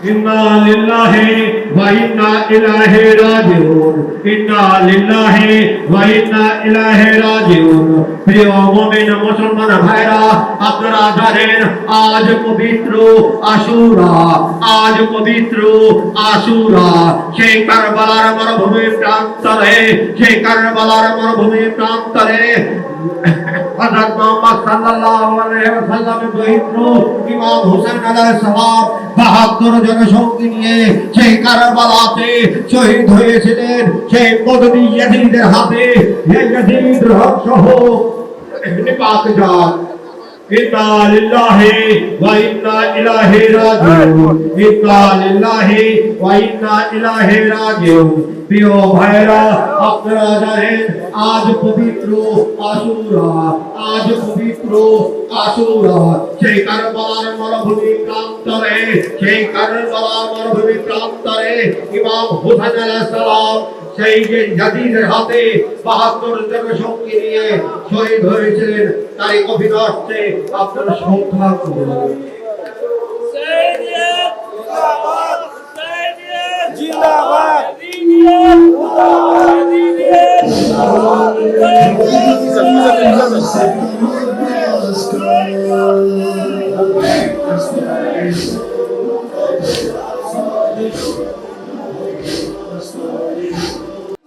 ইন্না লিল্লাহি ওয়া ইন্না ইলাইহি রাজিউন ইন্না লিল্লাহি ওয়া ইন্না ইলাইহি রাজিউন। প্রিয় মুমিন মুসলমান ভাইরা, আপনারা জানেন আজ পবিত্র আশুরা, আজ পবিত্র আশুরা। সেই কারবালার মরুভূমি প্রান্তরে, সেই কারবালার মরুভূমি প্রান্তরে হযরত মুহাম্মদ সাল্লাল্লাহু আলাইহি ওয়াসাল্লামের দৌহিত্র ইমাম হোসেন আলাইহিস সালাম 72 জন সঙ্গী নিয়ে সেই কারবালাতে শহীদ হয়েছিলেন। সেই বদনী ইয়াজিদের হাতে ইয়াজিদ সহ নিপাত জাত। ইন্না লিল্লাহি ওয়া ইন্না ইলাইহি রাজিউন ইন্না লিল্লাহি ওয়া ইন্না ইলাইহি রাজিউন। প্রিয় ভাইরা, আপনারা জানেন আজ পবিত্র আশুরা, আজ পবিত্র আশুরা। সেই কারবালার মরুভূমি প্রান্তরে, সেই কারবালার মরুভূমি প্রান্তরে ইমাম হোসেন আলাইহিস সালাম সেই যে ইয়াজিদের হাতে 72 জন সঙ্গী নিয়ে শহীদ হয়েছিলেন, তাই অভিনষ্টে আপনারা সংখ্যা করুন। জিন্দাবাদ।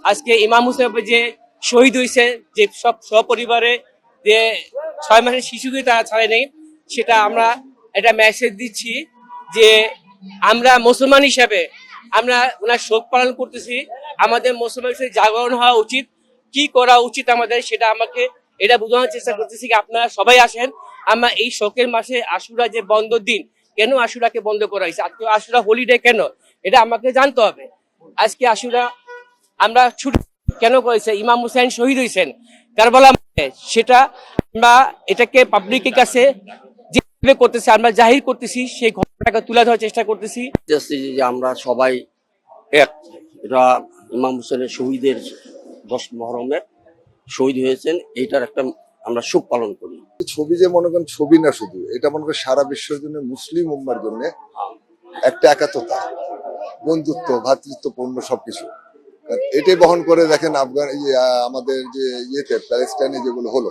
আজকে ইমাম হুসেন যে শহীদ হয়েছে, যে সব সপরিবারে যে 6 মাসের শিশুকে তারা ছাড়ে নেই, সেটা আমরা একটা মেসেজ দিচ্ছি যে আমরা মুসলমান হিসাবে আমরা ওনার শোক পালন করতেছি। আমাদের মুসলমান হিসেবে জাগরণ হওয়া উচিত, কি করা উচিত আমাদের সেটা আমাকে এটা বোঝানোর চেষ্টা করতেছি। আপনারা সবাই আসেন, আমরা এই শোকের মাসে আশুরা যে বন্ধ দিন, কেন আশুরাকে বন্ধ করা হয়েছে, আজকে আশুরা হলিডে কেন, এটা আমাকে জানতে হবে। আজকে আশুরা আমরা ছুটি কেন করেছে, ইমাম হুসাইন শহীদ হয়েছেন কারবালা, সেটা আমরা এটাকে পাবলিকের কাছে যেভাবে করতেছি, আমরা জাহির করতেছি, সেই ঘটনাটাকে তুলে ধরার চেষ্টা করতেছি। যে আমরা সবাই এক, এটা ইমাম হুসেনের শহীদের 10 মহরমের শহীদ হয়েছেন, এইটার একটা আমরা শোক পালন করি। ছবি যে মনে করেন ছবি না, শুধু এটা মনে করেন সারা বিশ্বের জন্য, মুসলিম উম্মার জন্য একটা একাত্মতা, বন্ধুত্ব, ভ্রাতৃত্বপূর্ণ সবকিছু এটাই বহন করে। দেখেন আফগান আমাদের যে প্যালেস্টাইনে যেগুলো হলো,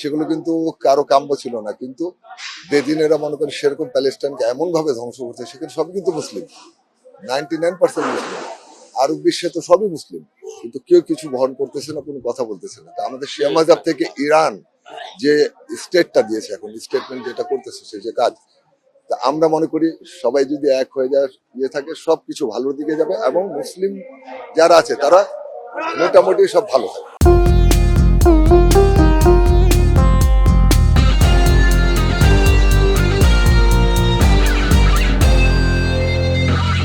সেগুলো কিন্তু কারো কাম্য ছিল না, কিন্তু বেদিনেরা মনে করেন সেরকম প্যালেস্টাইনকে এমন ভাবে ধ্বংস করছে, সেখানে সবই কিন্তু মুসলিম, 99% মুসলিম। আরব বিশ্বে তো সবই মুসলিম, কিন্তু কেউ কিছু বহন করতেছে না, কোনো কথা বলতেছে না। তা আমাদের শিয়া মাযহাব থেকে ইরান যে স্টেটটা দিয়েছে, এখন স্টেটমেন্ট যেটা করতেছে, সে যে কাজ, তা আমরা মনে করি সবাই যদি এক হয়ে যায়, থাকে, সবকিছু ভালোর দিকে যাবে এবং মুসলিম যারা আছে তারা মোটামুটি সব ভালো থাকে।